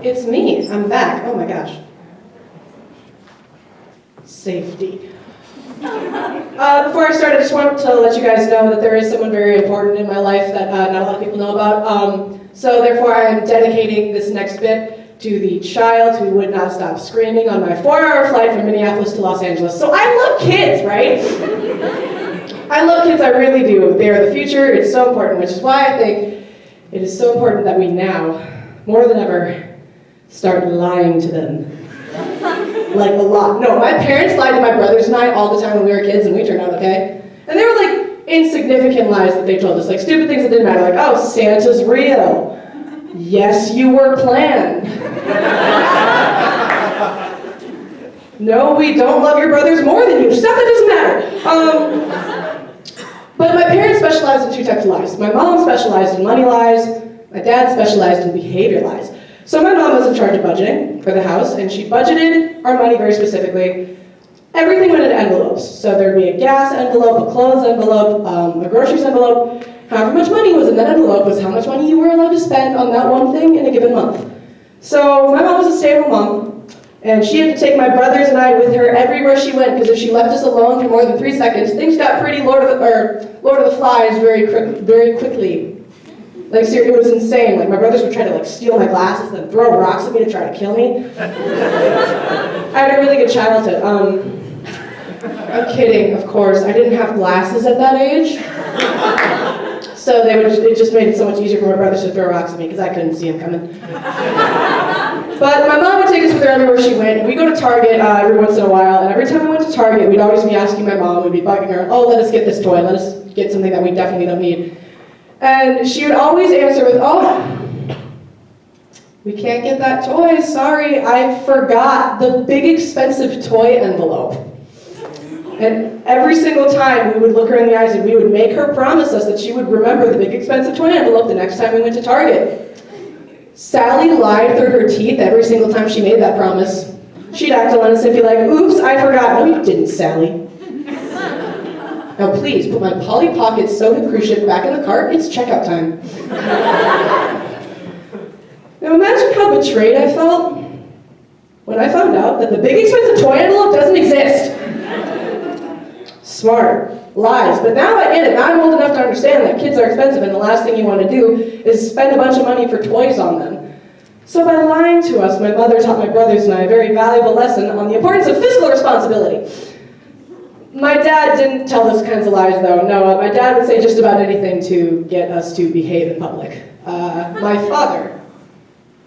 It's me. I'm back. Oh my gosh. Safety. Before I start, I just want to let you guys know that there is someone very important in my life that not a lot of people know about. So therefore, I am dedicating this next bit to the child who would not stop screaming on my 4-hour flight from Minneapolis to Los Angeles. So I love kids, right? I love kids, I really do. They are the future. It's so important, which is why I think it is so important that we now, more than ever, start lying to them. Like a lot. No, my parents lied to my brothers and I all the time when we were kids, and we turned out okay. And they were like insignificant lies that they told us, like stupid things that didn't matter, like, oh, Santa's real. Yes, you were planned. No, we don't love your brothers more than you. Stuff that doesn't matter. But my parents specialized in 2 types of lies. My mom specialized in money lies. My dad specialized in behavior lies. So my mom was in charge of budgeting for the house, and she budgeted our money very specifically. Everything went in envelopes. So there'd be a gas envelope, a clothes envelope, a groceries envelope. However much money was in that envelope was how much money you were allowed to spend on that one thing in a given month. So my mom was a stay-at-home mom, and she had to take my brothers and I with her everywhere she went, because if she left us alone for more than 3 seconds, things got pretty Lord of the Flies very quickly. Like, seriously, it was insane. Like, my brothers would try to, like, steal my glasses, then throw rocks at me to try to kill me. I had a really good childhood. I'm kidding, of course. I didn't have glasses at that age. So it just made it so much easier for my brothers to throw rocks at me, because I couldn't see them coming. But my mom would take us with her everywhere she went. We'd go to Target every once in a while, and every time we went to Target, we'd always be asking my mom, we'd be bugging her, oh, let us get this toy, let us get something that we definitely don't need. And she would always answer with, oh, we can't get that toy, sorry, I forgot the big expensive toy envelope. And every single time we would look her in the eyes and we would make her promise us that she would remember the big expensive toy envelope the next time we went to Target. Sally lied through her teeth every single time she made that promise. She'd act honest and be like, oops, I forgot. No, you didn't, Sally. Now please, put my Polly Pocket soda cruise ship back in the cart, it's checkout time. Now imagine how betrayed I felt when I found out that the big expensive toy envelope doesn't exist. Smart, lies, but now I get it. Now I'm old enough to understand that kids are expensive and the last thing you want to do is spend a bunch of money for toys on them. So by lying to us, my mother taught my brothers and I a very valuable lesson on the importance of fiscal responsibility. My dad didn't tell those kinds of lies, though. No, my dad would say just about anything to get us to behave in public. My father,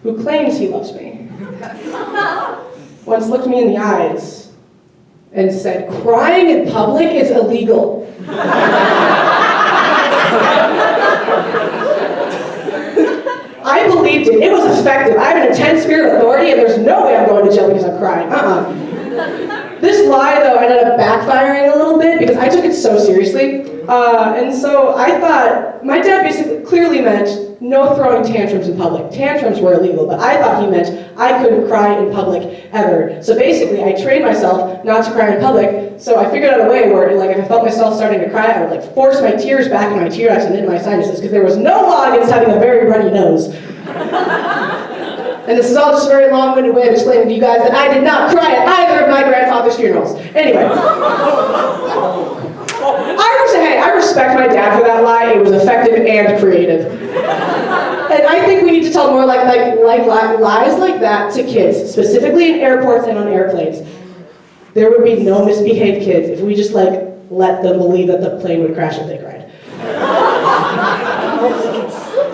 who claims he loves me, once looked me in the eyes and said, crying in public is illegal. I believed it. It was effective. I have an intense spirit of authority, and there's no way I'm going to jail because I'm crying. This lie, though, ended up backfiring a little bit because I took it so seriously. And so I thought, my dad basically clearly meant no throwing tantrums in public. Tantrums were illegal, but I thought he meant I couldn't cry in public ever. So basically, I trained myself not to cry in public, so I figured out a way where, like, if I felt myself starting to cry, I would, like, force my tears back in my tear ducts and into my sinuses, because there was no law against having a very runny nose. And this is all just a very long-winded way of explaining to you guys that I did not cry at either of my grandfather's funerals. Anyway. I respect my dad for that lie. It was effective and creative. And I think we need to tell more lies like that to kids, specifically in airports and on airplanes. There would be no misbehaved kids if we just let them believe that the plane would crash if they cried.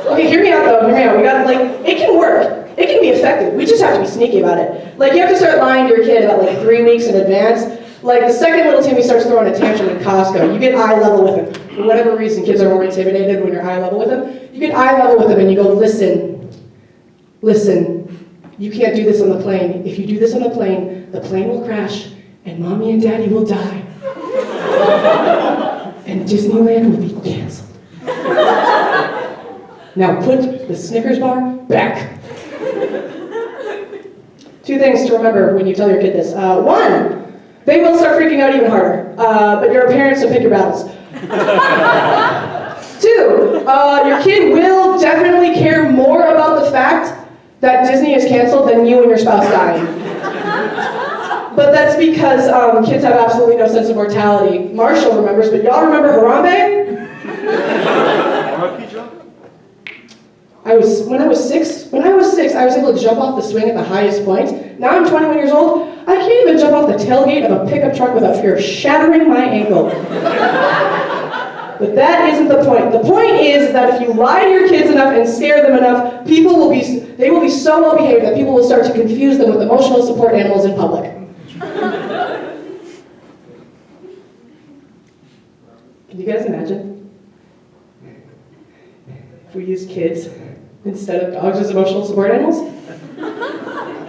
Okay, hear me out though, hear me out. We got it can work. It can be effective. We just have to be sneaky about it. Like, you have to start lying to your kid about 3 weeks in advance. Like, the second little Timmy starts throwing a tantrum in Costco, you get eye level with him. For whatever reason, kids are more intimidated when you're eye level with them. You get eye level with him and you go, listen, you can't do this on the plane. If you do this on the plane will crash, and Mommy and Daddy will die. And Disneyland will be canceled. Now put the Snickers bar back. 2 things to remember when you tell your kid this. 1, they will start freaking out even harder, but you're a parent, so pick your battles. 2, your kid will definitely care more about the fact that Disney is canceled than you and your spouse dying. But that's because kids have absolutely no sense of mortality. Marshall remembers, but y'all remember Harambe? When I was six, I was able to jump off the swing at the highest point. Now I'm 21 years old, I can't even jump off the tailgate of a pickup truck without fear of shattering my ankle. But that isn't the point. The point is that if you lie to your kids enough and scare them enough, they will be so well behaved that people will start to confuse them with emotional support animals in public. Can you guys imagine if we used kids instead of dogs as emotional support animals?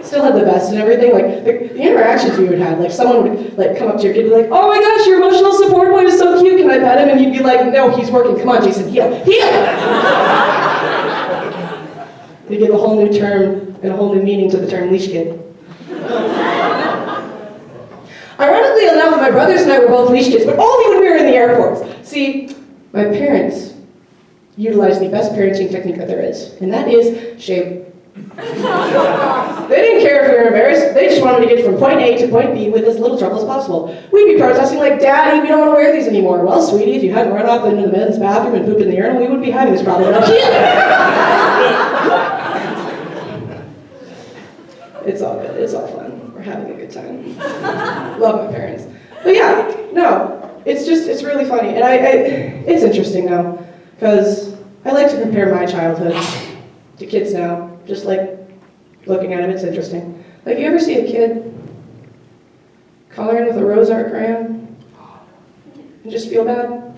Still had the best and everything. Like the interactions we would have, like someone would like come up to your kid and be like, "Oh my gosh, your emotional support boy is so cute. Can I pet him?" And you'd be like, "No, he's working. Come on, Jason, heel." They give a whole new term and a whole new meaning to the term leash kid. Ironically enough, my brothers and I were both leash kids, but only when we were in the airports. See, my parents utilized the best parenting technique that there is, and that is shame. They didn't care if we were embarrassed. They just wanted to get from point A to point B with as little trouble as possible. We'd be protesting like, "Daddy, we don't want to wear these anymore." "Well, sweetie, if you hadn't run off into the men's bathroom and pooped in the urinal, we wouldn't be having this problem." It's all good. It's all fun. We're having a good time. Love my parents. But yeah, no, it's really funny. And it's interesting now, because I like to compare my childhood to kids now. Just like looking at them, it's interesting. Like, you ever see a kid coloring with a rose art crayon and just feel bad?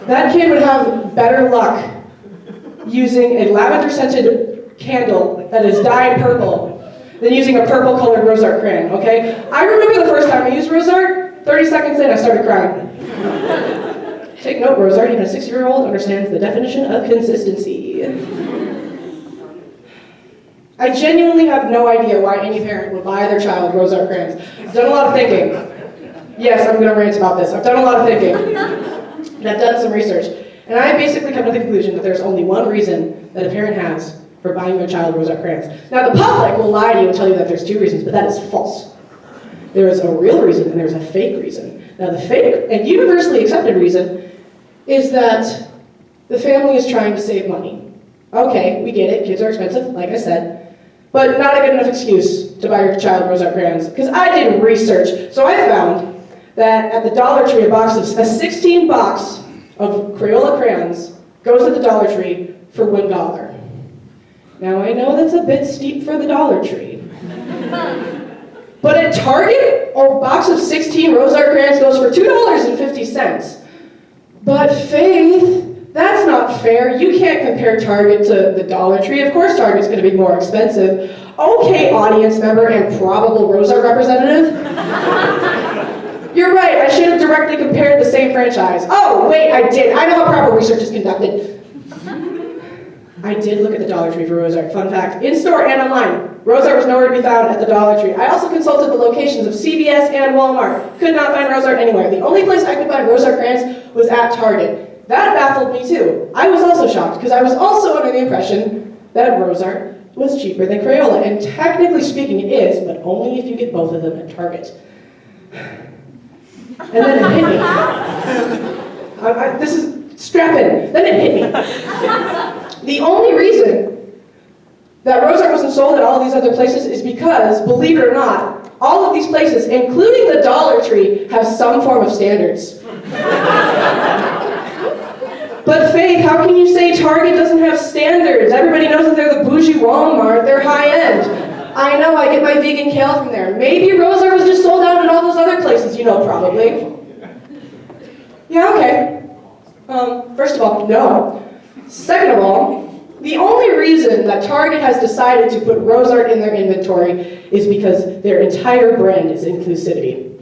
That kid would have better luck using a lavender-scented candle that is dyed purple than using a purple-colored rose art crayon, okay? I remember the first time I used rose art, 30 seconds in, I started crying. Take note, rose art, even a 6-year-old understands the definition of consistency. I genuinely have no idea why any parent would buy their child rose art crayons. I've done a lot of thinking. Yes, I'm gonna rant about this. I've done a lot of thinking. And I've done some research. And I basically come to the conclusion that there's only one reason that a parent has for buying their child rose art crayons. Now, the public will lie to you and tell you that there's 2 reasons, but that is false. There is a real reason and there's a fake reason. Now, the fake and universally accepted reason is that the family is trying to save money. Okay, we get it, kids are expensive, like I said, but not a good enough excuse to buy your child rose art crayons. Because I did research, so I found that at the Dollar Tree, a 16 box of Crayola crayons goes at the Dollar Tree for $1. Now I know that's a bit steep for the Dollar Tree. But at Target, a box of 16 rose art crayons goes for $2.50. But Faith, that's not fair. You can't compare Target to the Dollar Tree. Of course Target's going to be more expensive. Okay, audience member and probable rose art representative. You're right, I should have directly compared the same franchise. Oh, wait, I did. I know how proper research is conducted. I did look at the Dollar Tree for rose art. Fun fact, in-store and online, rose art was nowhere to be found at the Dollar Tree. I also consulted the locations of CVS and Walmart. Could not find rose art anywhere. The only place I could find rose art crayons was at Target. That baffled me too. I was also shocked, because I was also under the impression that rose art was cheaper than Crayola. And technically speaking, it is, but only if you get both of them at Target. And then it hit me. This is strap in. Then it hit me. The only reason that rose art wasn't sold at all of these other places is because, believe it or not, all of these places, including the Dollar Tree, have some form of standards. But Faith, how can you say Target doesn't have standards? Everybody knows that they're the bougie Walmart, they're high end. I know, I get my vegan kale from there. Maybe rose art was just sold out in all those other places, you know, probably. Yeah, okay. First of all, no. Second of all, the only reason that Target has decided to put rose art in their inventory is because their entire brand is inclusivity.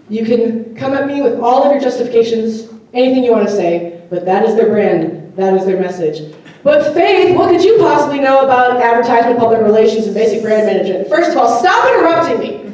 You can come at me with all of your justifications, anything you want to say, but that is their brand, that is their message. But Faith, what could you possibly know about advertisement, public relations, and basic brand management? First of all, stop interrupting me.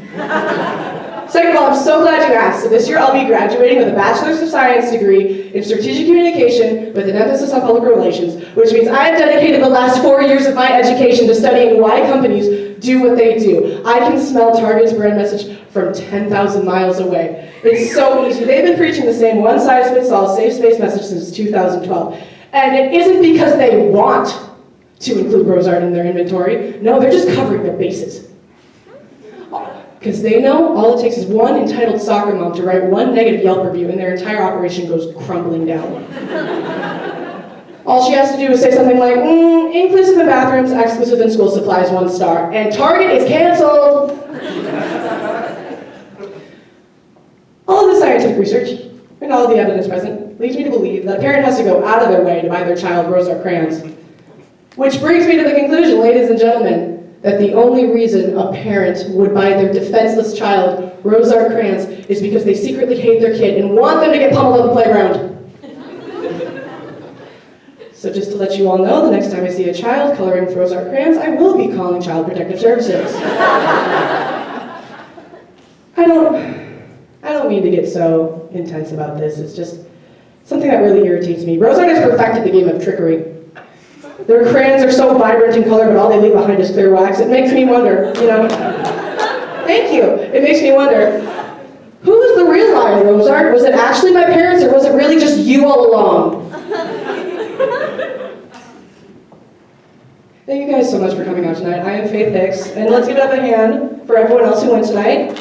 Second of all, I'm so glad you asked. So this year I'll be graduating with a Bachelor's of Science degree in Strategic Communication with an emphasis on public relations, which means I have dedicated the last 4 years of my education to studying why companies do what they do. I can smell Target's brand message from 10,000 miles away. It's so easy. They've been preaching the same one-size-fits-all safe space message since 2012. And it isn't because they want to include Rosart in their inventory. No, they're just covering their bases. Because they know all it takes is one entitled soccer mom to write one negative Yelp review and their entire operation goes crumbling down. All she has to do is say something like, inclusive in bathrooms, exclusive in school supplies, 1 star, and Target is canceled. All of the scientific research and all of the evidence present leads me to believe that a parent has to go out of their way to buy their child Rosart crayons. Which brings me to the conclusion, ladies and gentlemen, that the only reason a parent would buy their defenseless child Rosart crayons is because they secretly hate their kid and want them to get pummeled on the playground. So just to let you all know, the next time I see a child coloring with Rosart crayons, I will be calling Child Protective Services. I don't mean to get so intense about this. It's just something that really irritates me. Rosart has perfected the game of trickery. Their crayons are so vibrant in color, but all they leave behind is clear wax. It makes me wonder, Thank you. It makes me wonder, who was the real liar, Rosart? Was it actually my parents, or was it really just you all along? Thank you guys so much for coming out tonight. I am Faith Hicks, and let's give it up a hand for everyone else who went tonight.